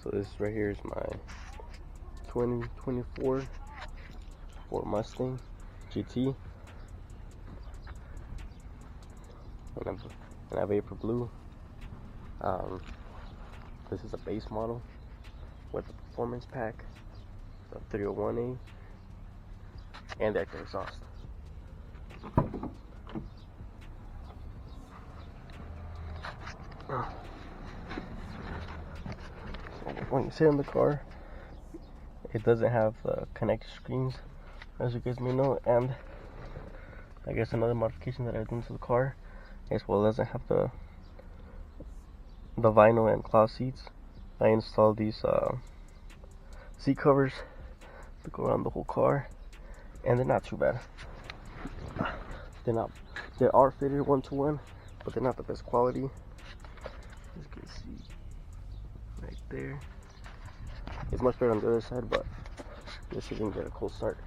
So this right here is my 2024 Ford Mustang GT, and I have Vapor Blue. This is a base model with the performance pack, the 301A, and the active exhaust. So when you sit in the car, it doesn't have the connected screens, as you guys may know, and I guess another modification that I've done to the car is, well, it doesn't have the vinyl and cloth seats. I installed these seat covers to go around the whole car, and they're not too bad. They are fitted 1-to-1, but they're not the best quality. As you can see right there, it's much better on the other side, but let's see if we can get a cold start.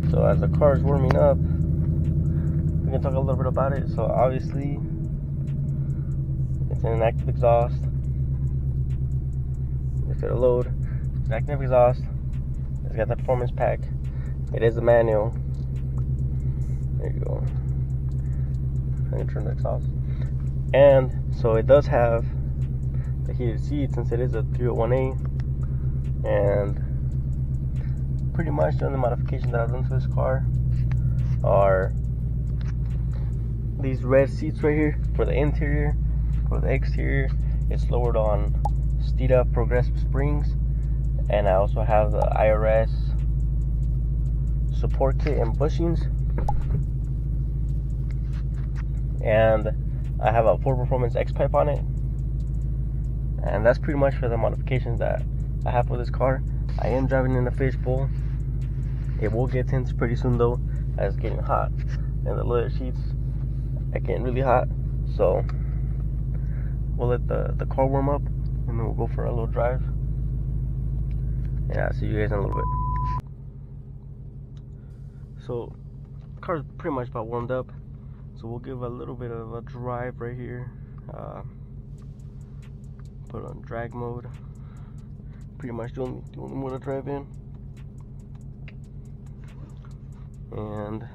So as the car is warming up, we can talk a little bit about it. So obviously, it's an active exhaust. If it'll load, it's an active exhaust. It's got the performance pack. It is a manual. There you go. I'm gonna turn the exhaust. And so it does have the heated seats, since it is a 301A. And pretty much the only modification that I've done to this car are these red seats right here for the interior. For the exterior, it's lowered on Steeda progressive springs, and I also have the IRS support kit and bushings, and I have a Ford Performance X pipe on it. And that's pretty much for the modifications that I have for this car. I am driving in a fishbowl. It will get tinted pretty soon though, as it's getting hot, and the leather sheets are getting really hot. So we'll let the car warm up, and then we'll go for a little drive. Yeah, I'll see you guys in a little bit. So the car's pretty much about warmed up, so we'll give a little bit of a drive right here. Put it on drag mode. Pretty much the only mode to drive in. And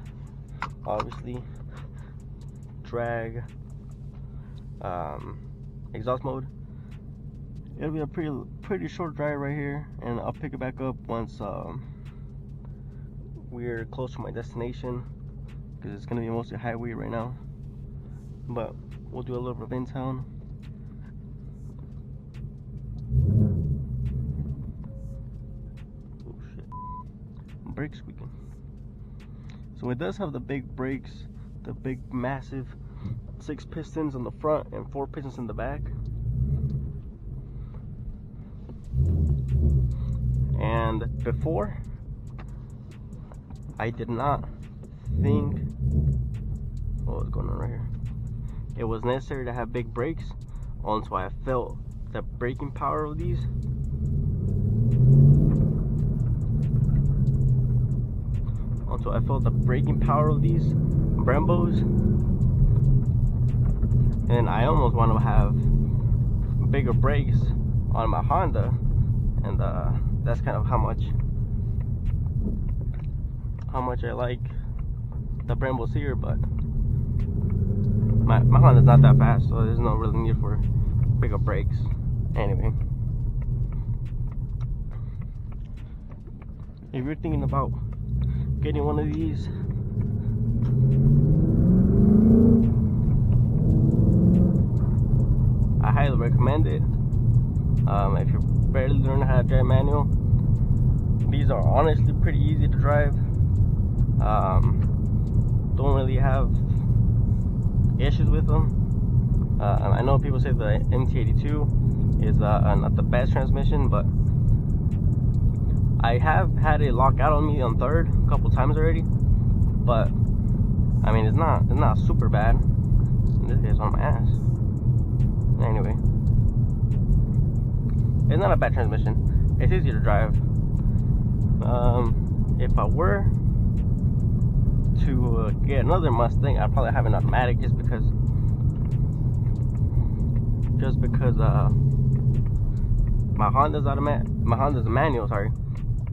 obviously drag exhaust mode. It'll be a pretty short drive right here, and I'll pick it back up once we're close to my destination, because it's gonna be mostly highway right now, but we'll do a little bit of in town. Oh shit, brakes squeaking. So it does have the big brakes, the big massive 6 pistons on the front and 4 pistons in the back. And before, I did not think, what was going on right here, it was necessary to have big brakes, until I felt the braking power of these. So I felt the braking power of these Brembos, and I almost want to have bigger brakes on my Honda, and that's kind of how much I like the Brembos here. But my Honda's not that fast, so there's no really need for bigger brakes. Anyway, if you're thinking about getting one of these, drive manual. These are honestly pretty easy to drive. Don't really have issues with them. I know people say the MT82 is not the best transmission, but I have had it lock out on me on third a couple times already. But I mean, it's not super bad. This guy's on my ass. Anyway, it's not a bad transmission. It's easy to drive. If I were to get another Mustang, I'd probably have an automatic, just because my Honda's automatic. My Honda's a manual, sorry,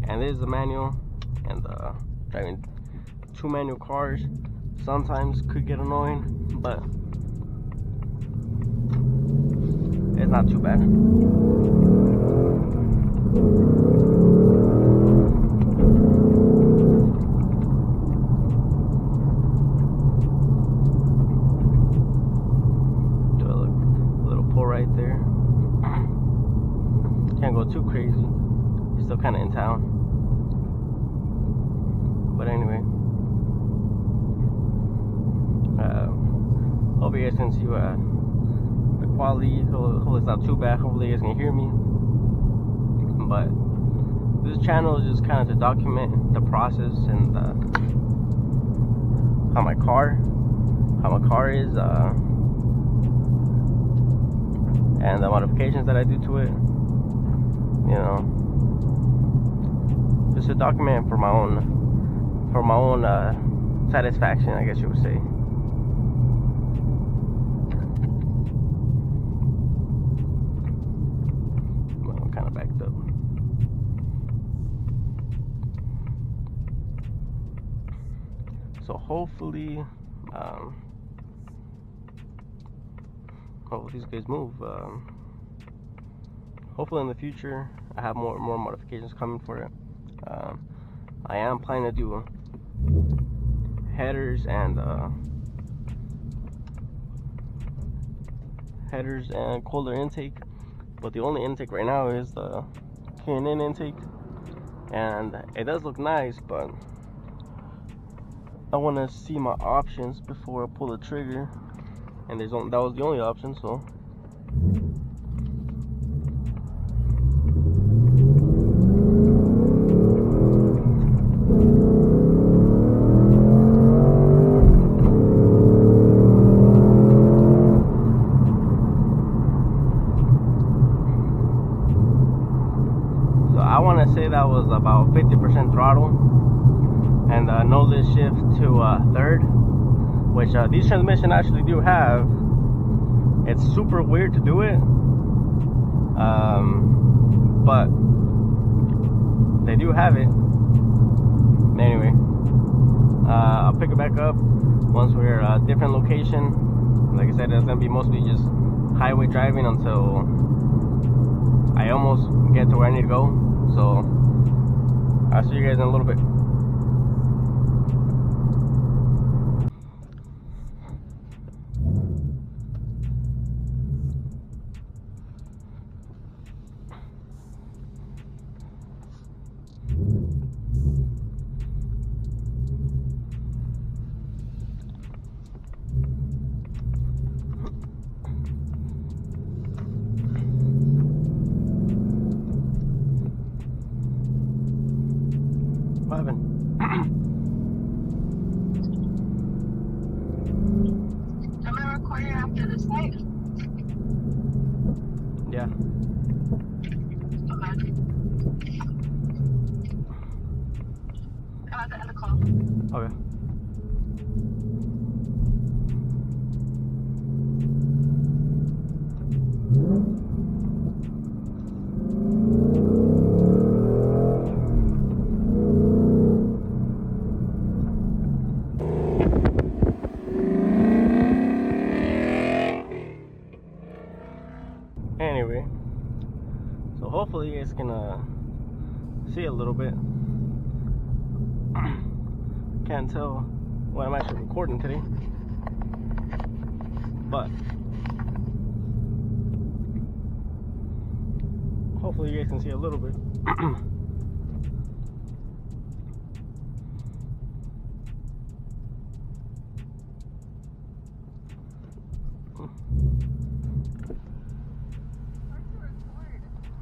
and this is a manual, and driving two manual cars sometimes could get annoying, but it's not too bad. Do a little pull right there. Can't go too crazy. It's still kind of in town. But anyway, hope you guys can see the quality. Hopefully it's not too bad. Hopefully you guys can hear me. But this channel is just kind of to document the process and how my car is, and the modifications that I do to it. You know, just to document for my own satisfaction, I guess you would say. Well, I'm kind of backed up. So hopefully, these guys move. Hopefully in the future I have more modifications coming for it. I am planning to do headers and cooler intake, but the only intake right now is the K&N intake, and it does look nice, but I want to see my options before I pull the trigger, and that was the only option. So I want to say that was about 50% throttle, and no lift shift to third, which these transmissions actually do have. It's super weird to do it, but they do have it. Anyway, I'll pick it back up once we're at a different location. Like I said, it's gonna be mostly just highway driving until I almost get to where I need to go. So I'll see you guys in a little bit. What happened? I'm gonna record you after this night. Yeah. Okay. I'm at the end of the call. Okay. Anyway, so hopefully you guys can see a little bit. Can't tell what I'm actually recording today, but Hopefully you guys can see a little bit.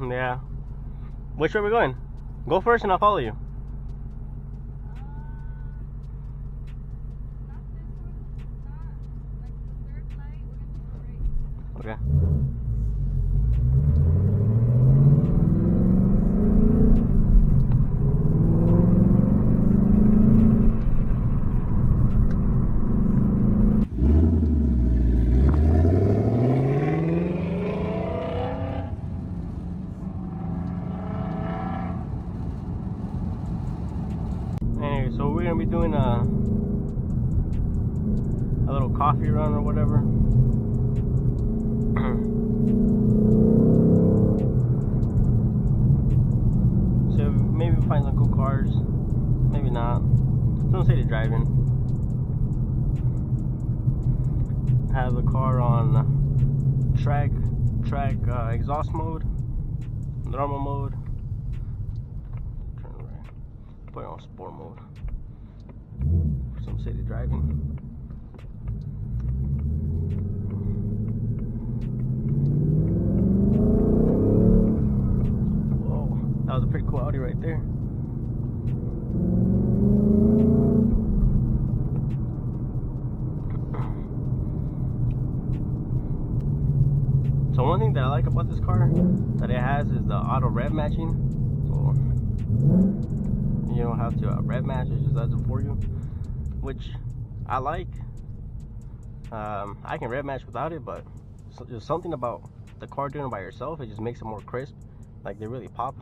Yeah. Which way are we going? Go first and I'll follow you. Okay. Anyway, so we're gonna be doing a little coffee run or whatever. So maybe we'll find some cool cars, maybe not. Don't say they're driving. Have the car on track exhaust mode, normal mode. Turn right. Put it on sport mode. Some city driving. Whoa, that was a pretty cool Audi right there. So one thing that I like about this car that it has is the auto rev matching. So you don't have to rev match, it just does it for you, which I like. I can rev match without it, but there's something about the car doing it by yourself. It just makes it more crisp, like they really pop.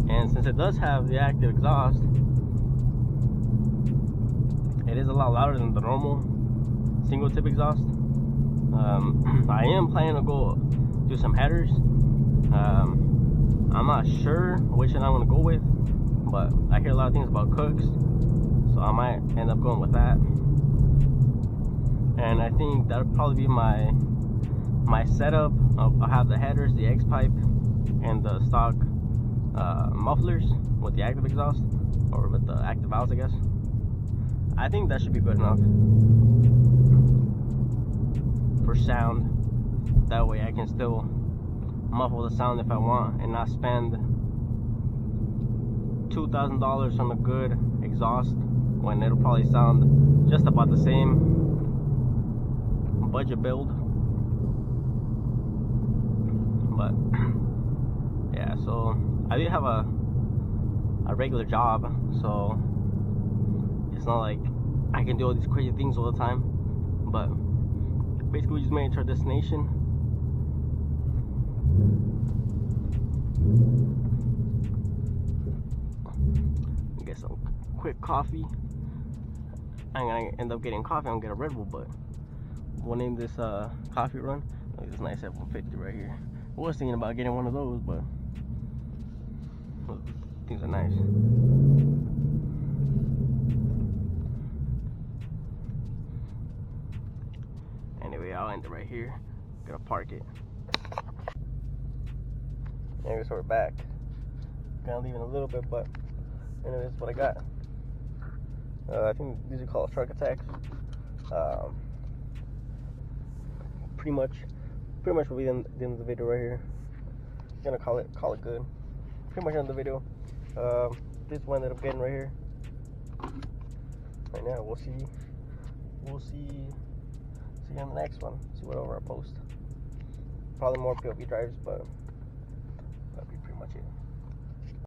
And since it does have the active exhaust, it is a lot louder than the normal single tip exhaust. I am planning to go do some headers. I'm not sure which one I'm gonna go with, but I hear a lot of things about Cooks, so I might end up going with that. And I think that'll probably be my setup. I'll have the headers, the X pipe, and the stock mufflers with the active exhaust, or with the active valves, I guess. I think that should be good enough for sound. That way I can still muffle the sound if I want and not spend $2,000 on a good exhaust when it'll probably sound just about the same budget build. But yeah, so I do have a regular job, so it's not like I can do all these crazy things all the time. But basically, we just made it to our destination. Get some quick coffee. I'm gonna end up getting coffee. I'm gonna get a Red Bull, but we'll name this coffee run. Look at this nice F-150 right here. I was thinking about getting one of those, but things are nice. Anyway, I'll end it right here. Gonna park it. Anyway, so we're back. Gonna leave in a little bit, but anyway, this is what I got. I think these are called shark attacks. Pretty much will be the end of the video right here. Gonna call it good. Pretty much end the video. This is what I ended up getting right here. Right now, we'll see you on the next one. See whatever I post. Probably more POV drives, but that'll be pretty much it.